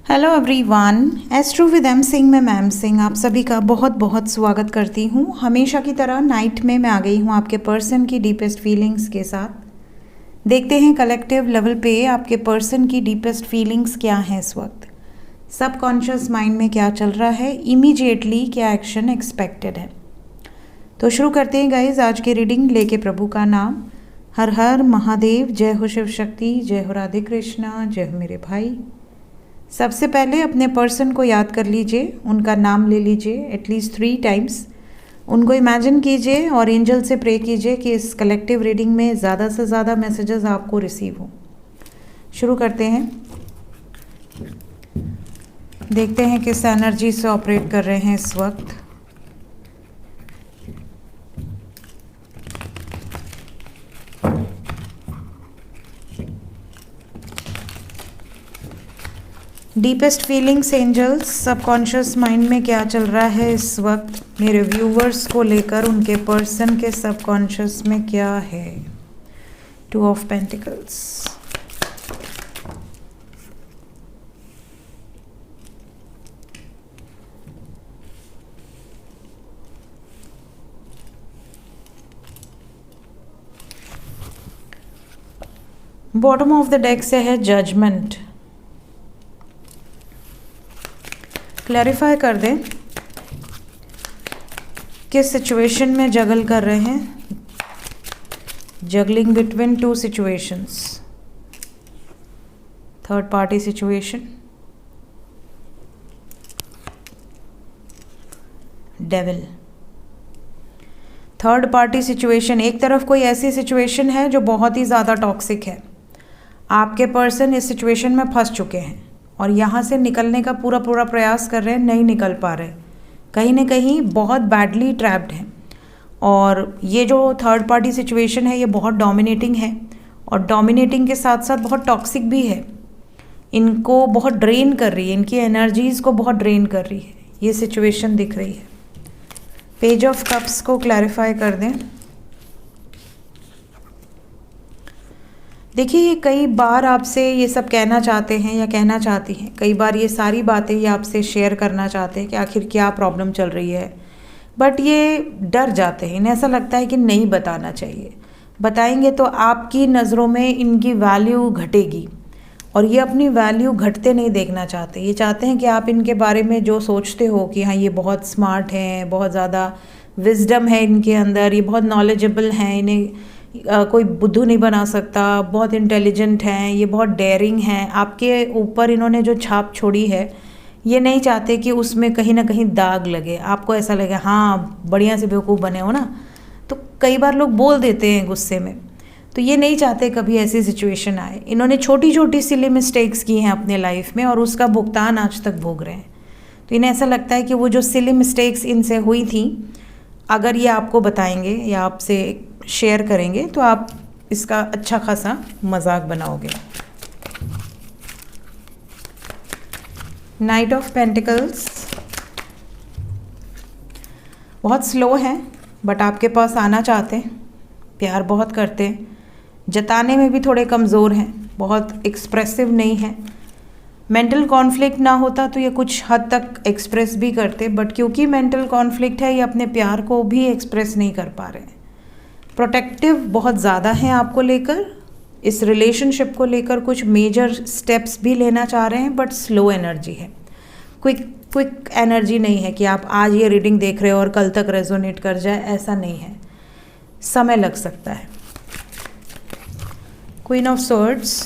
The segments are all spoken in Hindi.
Hello everyone, astro with M Singh में मैम सिंह आप सभी का बहुत बहुत स्वागत करती हूँ। हमेशा की तरह नाइट में मैं आ गई हूँ आपके पर्सन की डीपेस्ट फीलिंग्स के साथ। देखते हैं कलेक्टिव लेवल पे आपके पर्सन की डीपेस्ट फीलिंग्स क्या हैं इस वक्त, सबकॉन्शियस माइंड में क्या चल रहा है, इमीडिएटली क्या एक्शन एक्सपेक्टेड है। तो शुरू करते हैं गाइज आज की रीडिंग लेके प्रभु का नाम। हर हर महादेव, जय हो शिव शक्ति, जय हो राधे कृष्णा, जय हो मेरे भाई। सबसे पहले अपने पर्सन को याद कर लीजिए, उनका नाम ले लीजिए एटलीस्ट 3 टाइम्स, उनको इमेजिन कीजिए और एंजल से प्रे कीजिए कि इस कलेक्टिव रीडिंग में ज़्यादा से ज़्यादा मैसेजेस आपको रिसीव हो। शुरू करते हैं, देखते हैं किस एनर्जी से ऑपरेट कर रहे हैं इस वक्त। Deepest feelings angels, subconscious mind में क्या चल रहा है इस वक्त मेरे व्यूवर्स को लेकर, उनके पर्सन के सबकॉन्शियस में क्या है। 2 of pentacles, bottom of the deck से है जजमेंट। क्लैरिफाई कर दें किस सिचुएशन में जगल कर रहे हैं। Juggling between 2 situations, third party situation, devil. Third party situation, एक तरफ कोई ऐसी सिचुएशन है जो बहुत ही ज़्यादा टॉक्सिक है। आपके पर्सन इस सिचुएशन में फंस चुके हैं और यहाँ से निकलने का पूरा प्रयास कर रहे हैं, नहीं निकल पा रहे, कहीं ना कहीं बहुत बैडली ट्रैप्ड हैं। और ये जो थर्ड पार्टी सिचुएशन है ये बहुत डोमिनेटिंग है और डोमिनेटिंग के साथ साथ बहुत टॉक्सिक भी है। इनको बहुत ड्रेन कर रही है, इनकी एनर्जीज़ को बहुत ड्रेन कर रही है, ये सिचुएशन दिख रही है। पेज ऑफ कप्स को क्लैरिफाई कर दें। देखिए, ये कई बार आपसे ये सब कहना चाहते हैं या कहना चाहती हैं, कई बार ये सारी बातें ये आपसे शेयर करना चाहते हैं कि आखिर क्या प्रॉब्लम चल रही है, बट ये डर जाते हैं। इन्हें ऐसा लगता है कि नहीं बताना चाहिए, बताएंगे तो आपकी नज़रों में इनकी वैल्यू घटेगी और ये अपनी वैल्यू घटते नहीं देखना चाहते। ये चाहते हैं कि आप इनके बारे में जो सोचते हो कि हाँ ये बहुत स्मार्ट हैं, बहुत ज़्यादा विजडम है इनके अंदर, ये बहुत नॉलेजेबल हैं, इन्हें कोई बुद्धू नहीं बना सकता, बहुत इंटेलिजेंट हैं, ये बहुत डेयरिंग हैं। आपके ऊपर इन्होंने जो छाप छोड़ी है ये नहीं चाहते कि उसमें कहीं ना कहीं दाग लगे, आपको ऐसा लगे हाँ बढ़िया से बेवकूफ़ बने हो ना। तो कई बार लोग बोल देते हैं गुस्से में, तो ये नहीं चाहते कभी ऐसी सिचुएशन आए। इन्होंने छोटी छोटी सिली मिस्टेक्स की हैं अपने लाइफ में और उसका भुगतान आज तक भोग रहे हैं। तो इन्हें ऐसा लगता है कि वो जो सिली मिस्टेक्स इनसे हुई थी, अगर ये आपको बताएंगे या आपसे शेयर करेंगे तो आप इसका अच्छा खासा मजाक बनाओगे। नाइट ऑफ पेंटिकल्स, बहुत स्लो हैं बट आपके पास आना चाहते हैं, प्यार बहुत करते हैं, जताने में भी थोड़े कमज़ोर हैं, बहुत एक्सप्रेसिव नहीं है। मेंटल कॉन्फ्लिक्ट ना होता तो ये कुछ हद तक एक्सप्रेस भी करते, बट क्योंकि मेंटल कॉन्फ्लिक्ट है ये अपने प्यार को भी एक्सप्रेस नहीं कर पा रहे हैं। प्रोटेक्टिव बहुत ज़्यादा हैं आपको लेकर, इस रिलेशनशिप को लेकर कुछ मेजर स्टेप्स भी लेना चाह रहे हैं, बट स्लो एनर्जी है, क्विक एनर्जी नहीं है कि आप आज ये रीडिंग देख रहे हो और कल तक रेजोनेट कर जाए, ऐसा नहीं है, समय लग सकता है। Queen of swords,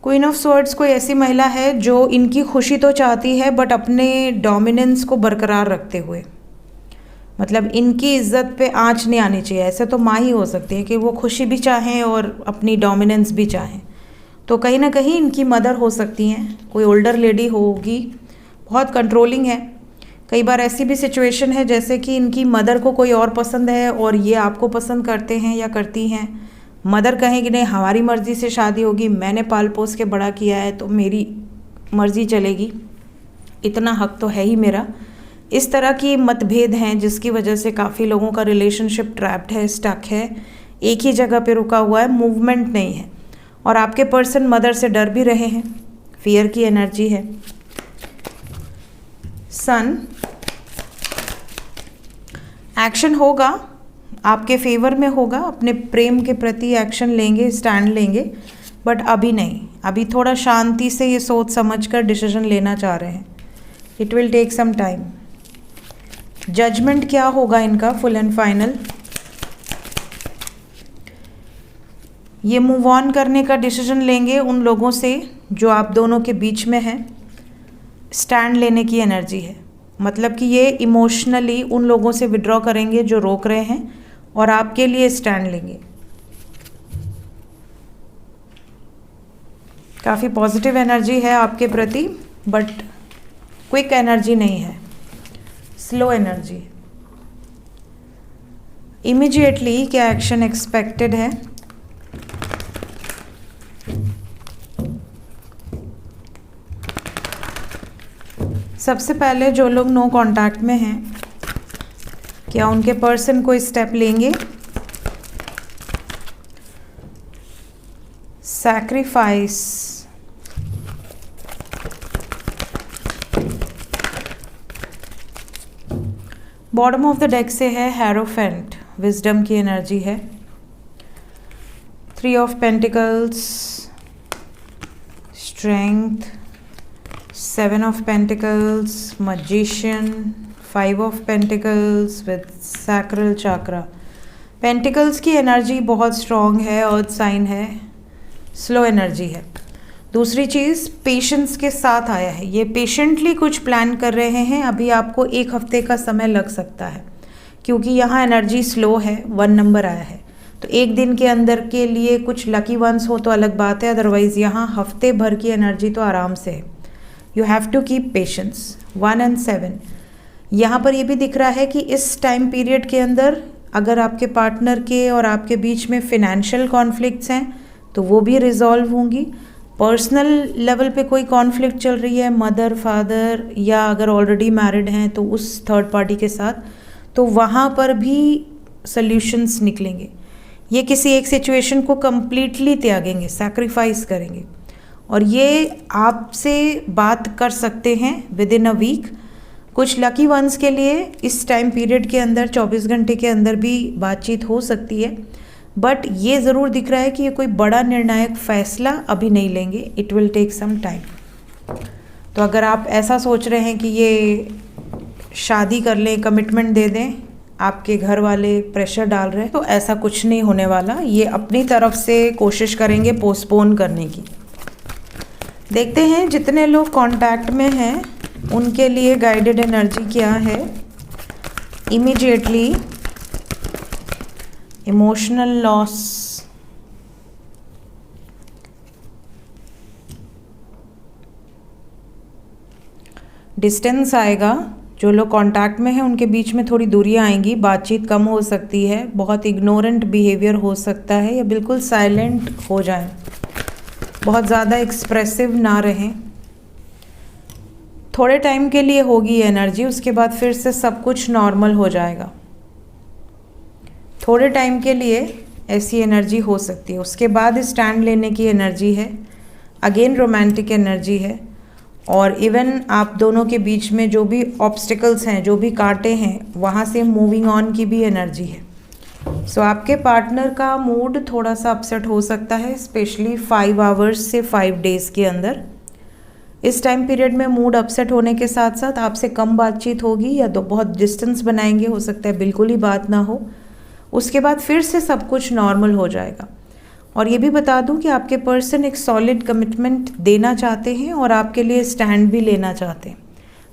queen of swords कोई ऐसी महिला है जो इनकी खुशी तो चाहती है बट अपने डोमिनेंस को बरकरार रखते हुए, मतलब इनकी इज्जत पे आंच नहीं आनी चाहिए। ऐसे तो माँ ही हो सकती है कि वो खुशी भी चाहें और अपनी डोमिनेंस भी चाहें, तो कहीं ना कहीं इनकी मदर हो सकती हैं, कोई ओल्डर लेडी होगी, बहुत कंट्रोलिंग है। कई बार ऐसी भी सिचुएशन है जैसे कि इनकी मदर को कोई और पसंद है और ये आपको पसंद करते हैं या करती हैं। मदर कहें कि नहीं हमारी मर्ज़ी से शादी होगी, मैंने पाल पोस के बड़ा किया है तो मेरी मर्ज़ी चलेगी, इतना हक तो है ही मेरा। इस तरह की मतभेद हैं जिसकी वजह से काफ़ी लोगों का रिलेशनशिप ट्रैप्ड है, स्टक है, एक ही जगह पे रुका हुआ है, मूवमेंट नहीं है। और आपके पर्सन मदर से डर भी रहे हैं, फियर की एनर्जी है। सन, एक्शन होगा, आपके फेवर में होगा, अपने प्रेम के प्रति एक्शन लेंगे, स्टैंड लेंगे, बट अभी नहीं, अभी थोड़ा शांति से ये सोच समझ कर डिसीजन लेना चाह रहे हैं। It will take some time. Judgement क्या होगा इनका, फुल एंड फाइनल। ये मूव ऑन करने का डिसीजन लेंगे उन लोगों से जो आप दोनों के बीच में हैं। स्टैंड लेने की एनर्जी है, मतलब कि ये इमोशनली उन लोगों से विड्रॉ करेंगे जो रोक रहे हैं और आपके लिए स्टैंड लेंगे। काफ़ी पॉजिटिव एनर्जी है आपके प्रति, बट क्विक एनर्जी नहीं है, स्लो एनर्जी है। इमीडिएटली क्या एक्शन एक्सपेक्टेड है? सबसे पहले जो लोग नो कांटेक्ट में हैं, क्या उनके पर्सन कोई स्टेप लेंगे? Sacrifice, bottom of the deck से है हेरोफेंट, विजडम की एनर्जी है। 3 of pentacles, strength, 7 of pentacles, magician, 5 of pentacles with sacral chakra. Pentacles की एनर्जी बहुत स्ट्रॉन्ग है, अर्थ साइन है, स्लो एनर्जी है। दूसरी चीज़, पेशेंस के साथ आया है, ये पेशेंटली कुछ प्लान कर रहे हैं। अभी आपको 1 हफ्ते का समय लग सकता है, क्योंकि यहाँ एनर्जी स्लो है, 1 नंबर आया है। तो 1 दिन के अंदर के लिए कुछ लकी वंस हो तो अलग बात है, अदरवाइज़ यहाँ हफ्ते भर की एनर्जी तो आराम से है। You have to keep patience. 1 and 7 यहाँ पर ये भी दिख रहा है कि इस टाइम पीरियड के अंदर अगर आपके पार्टनर के और आपके बीच में फिनेंशियल कॉन्फ्लिक्ट्स हैं तो वो भी रिजॉल्व होंगी। पर्सनल लेवल पे कोई कॉन्फ्लिक्ट चल रही है, मदर, फादर, या अगर ऑलरेडी मैरिड हैं तो उस थर्ड पार्टी के साथ, तो वहाँ पर भी सल्यूशंस निकलेंगे। ये किसी एक सिचुएशन को कम्प्लीटली त्यागेंगे, सैक्रिफाइस करेंगे, और ये आपसे बात कर सकते हैं विद इन अ वीक। कुछ लकी वंस के लिए इस टाइम पीरियड के अंदर 24 घंटे के अंदर भी बातचीत हो सकती है, बट ये ज़रूर दिख रहा है कि ये कोई बड़ा निर्णायक फैसला अभी नहीं लेंगे। It will take some time. तो अगर आप ऐसा सोच रहे हैं कि ये शादी कर लें, कमिटमेंट दे दें, आपके घर वाले प्रेशर डाल रहे हैं, तो ऐसा कुछ नहीं होने वाला। ये अपनी तरफ से कोशिश करेंगे पोस्टपोन करने की। देखते हैं जितने लोग कांटेक्ट में हैं उनके लिए गाइडेड एनर्जी क्या है। इमीडिएटली इमोशनल लॉस, डिस्टेंस आएगा। जो लोग कांटेक्ट में हैं उनके बीच में थोड़ी दूरियां आएंगी, बातचीत कम हो सकती है, बहुत इग्नोरेंट बिहेवियर हो सकता है, या बिल्कुल साइलेंट हो जाएं, बहुत ज़्यादा एक्सप्रेसिव ना रहें। थोड़े टाइम के लिए होगी एनर्जी, उसके बाद फिर से सब कुछ नॉर्मल हो जाएगा। थोड़े टाइम के लिए ऐसी एनर्जी हो सकती है, उसके बाद स्टैंड लेने की एनर्जी है, अगेन रोमांटिक एनर्जी है, और इवन आप दोनों के बीच में जो भी ऑब्स्टिकल्स हैं, जो भी कांटे हैं, वहाँ से मूविंग ऑन की भी एनर्जी है। सो आपके पार्टनर का मूड थोड़ा सा अपसेट हो सकता है, स्पेशली 5 आवर्स से 5 डेज़ के अंदर। इस टाइम पीरियड में मूड अपसेट होने के साथ साथ आपसे कम बातचीत होगी, या तो बहुत डिस्टेंस बनाएंगे, हो सकता है बिल्कुल ही बात ना हो। उसके बाद फिर से सब कुछ नॉर्मल हो जाएगा। और ये भी बता दूं कि आपके पर्सन एक सॉलिड कमिटमेंट देना चाहते हैं और आपके लिए स्टैंड भी लेना चाहते हैं।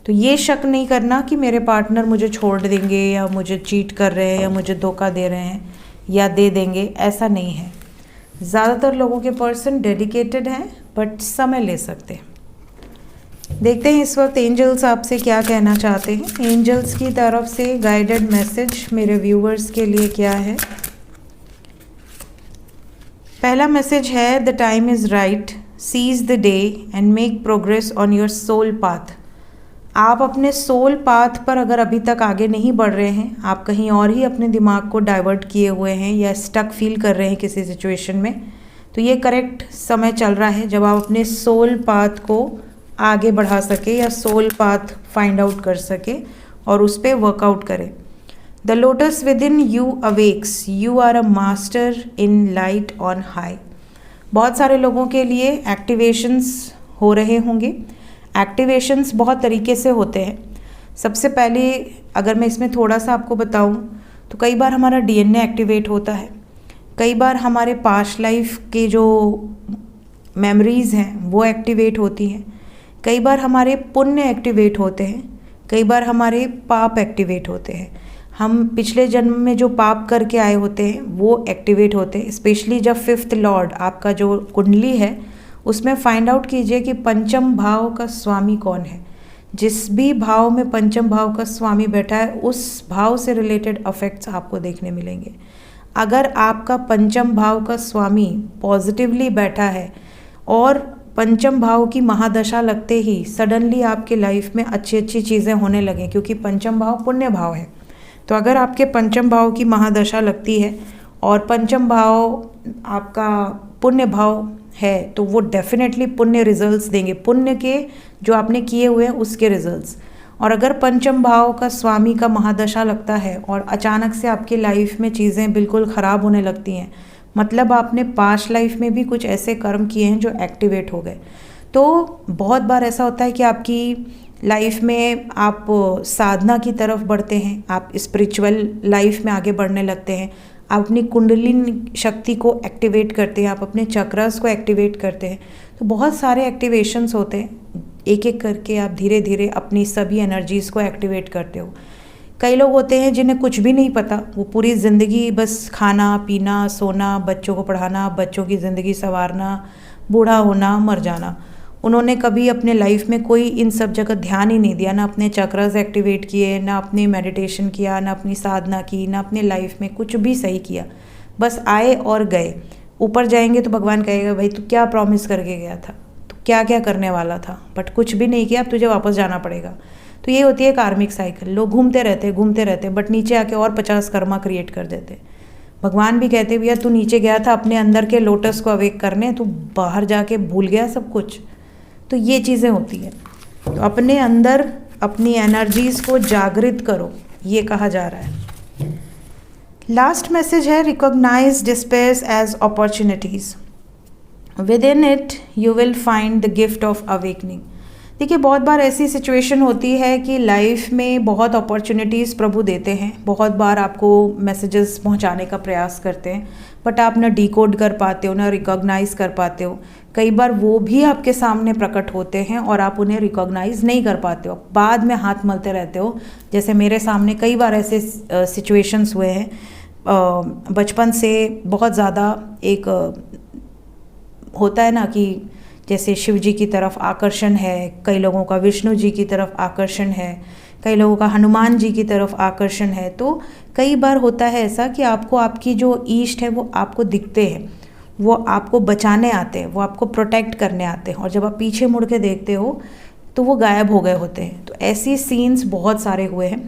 तो ये शक नहीं करना कि मेरे पार्टनर मुझे छोड़ देंगे, या मुझे चीट कर रहे हैं, या मुझे धोखा दे रहे हैं, या दे देंगे, ऐसा नहीं है। ज़्यादातर लोगों के पर्सन डेडिकेटेड हैं, बट समय ले सकते हैं। देखते हैं इस वक्त एंजल्स आपसे क्या कहना चाहते हैं। एंजल्स की तरफ से गाइडेड मैसेज मेरे व्यूवर्स के लिए क्या है। पहला मैसेज है, the time is right, seize the day and make progress on your soul path. आप अपने सोल पाथ पर अगर अभी तक आगे नहीं बढ़ रहे हैं, आप कहीं और ही अपने दिमाग को डाइवर्ट किए हुए हैं, या स्टक फील कर रहे हैं किसी सिचुएशन में, तो ये करेक्ट समय चल रहा है जब आप अपने सोल पाथ को आगे बढ़ा सके या सोल पाथ फाइंड आउट कर सके और उस पर वर्कआउट करें। The lotus within you awakes, you are a master in light on high. बहुत सारे लोगों के लिए एक्टिवेशंस हो रहे होंगे। एक्टिवेशंस बहुत तरीके से होते हैं। सबसे पहले अगर मैं इसमें थोड़ा सा आपको बताऊं तो कई बार हमारा डीएनए एक्टिवेट होता है, कई बार हमारे पास्ट लाइफ के जो मेमोरीज़ हैं वो एक्टिवेट होती हैं, कई बार हमारे पुण्य एक्टिवेट होते हैं, कई बार हमारे पाप एक्टिवेट होते हैं। हम पिछले जन्म में जो पाप करके आए होते हैं वो एक्टिवेट होते हैं। स्पेशली जब 5th लॉर्ड आपका जो कुंडली है उसमें फाइंड आउट कीजिए कि पंचम भाव का स्वामी कौन है। जिस भी भाव में पंचम भाव का स्वामी बैठा है उस भाव से रिलेटेड अफेक्ट्स आपको देखने मिलेंगे। अगर आपका पंचम भाव का स्वामी पॉजिटिवली बैठा है और पंचम भाव की महादशा लगते ही सडनली आपके लाइफ में अच्छी अच्छी चीज़ें होने लगें, क्योंकि पंचम भाव पुण्य भाव है। तो अगर आपके पंचम भाव की महादशा लगती है और पंचम भाव आपका पुण्य भाव है तो वो डेफिनेटली पुण्य रिजल्ट्स देंगे, पुण्य के जो आपने किए हुए हैं उसके रिजल्ट्स। और अगर पंचम भाव का स्वामी का महादशा लगता है और अचानक से आपकी लाइफ में चीज़ें बिल्कुल ख़राब होने लगती हैं, मतलब आपने पास्ट लाइफ में भी कुछ ऐसे कर्म किए हैं जो एक्टिवेट हो गए। तो बहुत बार ऐसा होता है कि आपकी लाइफ में आप साधना की तरफ बढ़ते हैं, आप स्पिरिचुअल लाइफ में आगे बढ़ने लगते हैं, आप अपनी कुंडलिनी शक्ति को एक्टिवेट करते हैं, आप अपने चक्रस को एक्टिवेट करते हैं। तो बहुत सारे एक्टिवेशंस होते हैं, एक एक करके आप धीरे धीरे अपनी सभी एनर्जीज़ को एक्टिवेट करते हो। कई लोग होते हैं जिन्हें कुछ भी नहीं पता, वो पूरी ज़िंदगी बस खाना पीना सोना, बच्चों को पढ़ाना, बच्चों की ज़िंदगी संवारना, बूढ़ा होना, मर जाना। उन्होंने कभी अपने लाइफ में कोई इन सब जगह ध्यान ही नहीं दिया, ना अपने चक्रस एक्टिवेट किए, ना अपनी मेडिटेशन किया, ना अपनी साधना की, ना अपने लाइफ में कुछ भी सही किया। बस आए और गए। ऊपर जाएंगे तो भगवान कहेगा भाई तू क्या प्रॉमिस करके गया था, तू क्या क्या करने वाला था, बट कुछ भी नहीं किया, अब तुझे वापस जाना पड़ेगा। तो ये होती है कार्मिक साइकिल। लोग घूमते रहते बट नीचे आके और 50 कर्मा क्रिएट कर देते। भगवान भी कहते भैया तू नीचे गया था अपने अंदर के लोटस को अवेक करने, तू बाहर जाके भूल गया सब कुछ। तो ये चीज़ें होती हैं। तो अपने अंदर अपनी एनर्जीज़ को जागृत करो, ये कहा जा रहा है। लास्ट मैसेज है, recognise despairs as opportunities, within it you will find the gift of awakening. देखिए बहुत बार ऐसी सिचुएशन होती है कि लाइफ में बहुत अपॉर्चुनिटीज़ प्रभु देते हैं, बहुत बार आपको मैसेजेस पहुंचाने का प्रयास करते हैं, बट आप ना डिकोड कर पाते हो, ना रिकॉग्नाइज़ कर पाते हो। कई बार वो भी आपके सामने प्रकट होते हैं और आप उन्हें रिकॉग्नाइज़ नहीं कर पाते हो, बाद में हाथ मलते रहते हो। जैसे मेरे सामने कई बार ऐसे सिचुएशंस हुए हैं। बचपन से बहुत ज़्यादा एक होता है ना कि जैसे शिव जी की तरफ आकर्षण है, कई लोगों का विष्णु जी की तरफ आकर्षण है, कई लोगों का हनुमान जी की तरफ आकर्षण है। तो कई बार होता है ऐसा कि आपको आपकी जो ईष्ट है वो आपको दिखते हैं, वो आपको बचाने आते हैं, वो आपको प्रोटेक्ट करने आते हैं, और जब आप पीछे मुड़ के देखते हो तो वो गायब हो गए होते हैं। तो ऐसी सीन्स बहुत सारे हुए हैं।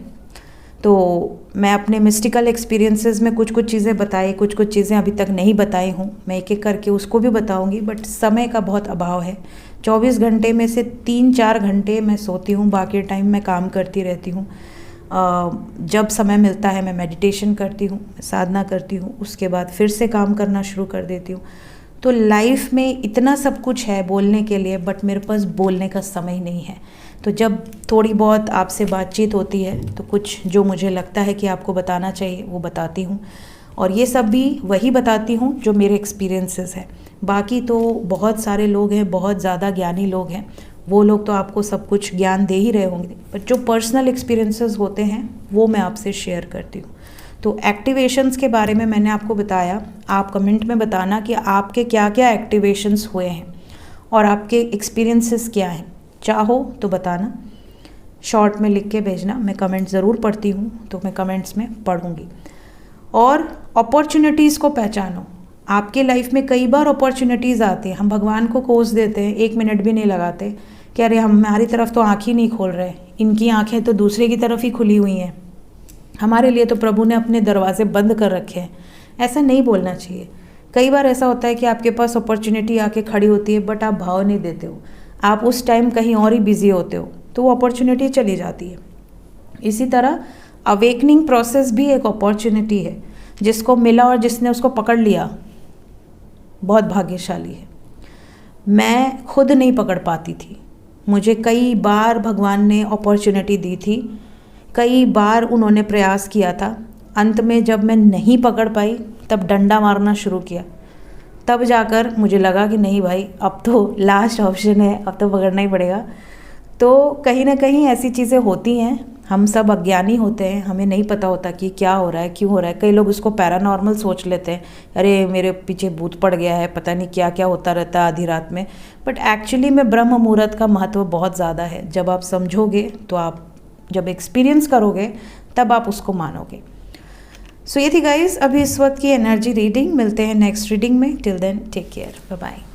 तो मैं अपने मिस्टिकल एक्सपीरियंसेस में कुछ कुछ चीज़ें बताई, कुछ कुछ चीज़ें अभी तक नहीं बताई हूँ। मैं एक एक करके उसको भी बताऊँगी, बट समय का बहुत अभाव है। 24 घंटे में से 3-4 घंटे मैं सोती हूँ, बाकी टाइम मैं काम करती रहती हूँ। जब समय मिलता है मैं मेडिटेशन करती हूँ, साधना करती हूँ, उसके बाद फिर से काम करना शुरू कर देती हूँ। तो लाइफ में इतना सब कुछ है बोलने के लिए, बट मेरे पास बोलने का समय नहीं है। तो जब थोड़ी बहुत आपसे बातचीत होती है तो कुछ जो मुझे लगता है कि आपको बताना चाहिए वो बताती हूँ, और ये सब भी वही बताती हूँ जो मेरे एक्सपीरियंसेस हैं। बाकी तो बहुत सारे लोग हैं, बहुत ज़्यादा ज्ञानी लोग हैं, वो लोग तो आपको सब कुछ ज्ञान दे ही रहे होंगे, बट जो पर्सनल एक्सपीरियंसेस होते हैं वो मैं आपसे शेयर करती हूँ। तो एक्टिवेशंस के बारे में मैंने आपको बताया। आप कमेंट में बताना कि आपके क्या क्या एक्टिवेशंस हुए हैं और आपके एक्सपीरियंसेस क्या हैं। चाहो तो बताना, शॉर्ट में लिख के भेजना, मैं कमेंट ज़रूर पढ़ती हूँ, तो मैं कमेंट्स में पढ़ूँगी। और अपॉर्चुनिटीज़ को पहचानो। आपके लाइफ में कई बार अपॉर्चुनिटीज़ आती हैं, हम भगवान को कोस देते हैं, 1 मिनट भी नहीं लगाते कि अरे हमारी तरफ तो आँख ही नहीं खोल रहे, इनकी आँखें तो दूसरे की तरफ ही खुली हुई हैं, हमारे लिए तो प्रभु ने अपने दरवाजे बंद कर रखे हैं। ऐसा नहीं बोलना चाहिए। कई बार ऐसा होता है कि आपके पास अपॉर्चुनिटी आके खड़ी होती है बट आप भाव नहीं देते हो, आप उस टाइम कहीं और ही बिजी होते हो, तो वो अपॉर्चुनिटी चली जाती है। इसी तरह अवेकनिंग प्रोसेस भी एक अपॉर्चुनिटी है, जिसको मिला और जिसने उसको पकड़ लिया बहुत भाग्यशाली है। मैं खुद नहीं पकड़ पाती थी, मुझे कई बार भगवान ने अपॉर्चुनिटी दी थी, कई बार उन्होंने प्रयास किया था। अंत में जब मैं नहीं पकड़ पाई तब डंडा मारना शुरू किया, तब जाकर मुझे लगा कि नहीं भाई, अब तो लास्ट ऑप्शन है, अब तो पकड़ना ही पड़ेगा। तो कहीं ना कहीं ऐसी चीज़ें होती हैं, हम सब अज्ञानी होते हैं, हमें नहीं पता होता कि क्या हो रहा है, क्यों हो रहा है। कई लोग उसको पैरानॉर्मल सोच लेते हैं, अरे मेरे पीछे भूत पड़ गया है, पता नहीं क्या क्या होता रहता है आधी रात में। बट एक्चुअली में ब्रह्म मुहूर्त का महत्व बहुत ज़्यादा है। जब आप समझोगे तो आप जब एक्सपीरियंस करोगे तब आप उसको मानोगे। सो ये थी गाइस अभी इस वक्त की एनर्जी रीडिंग। मिलते हैं नेक्स्ट रीडिंग में। Till then take care, bye bye.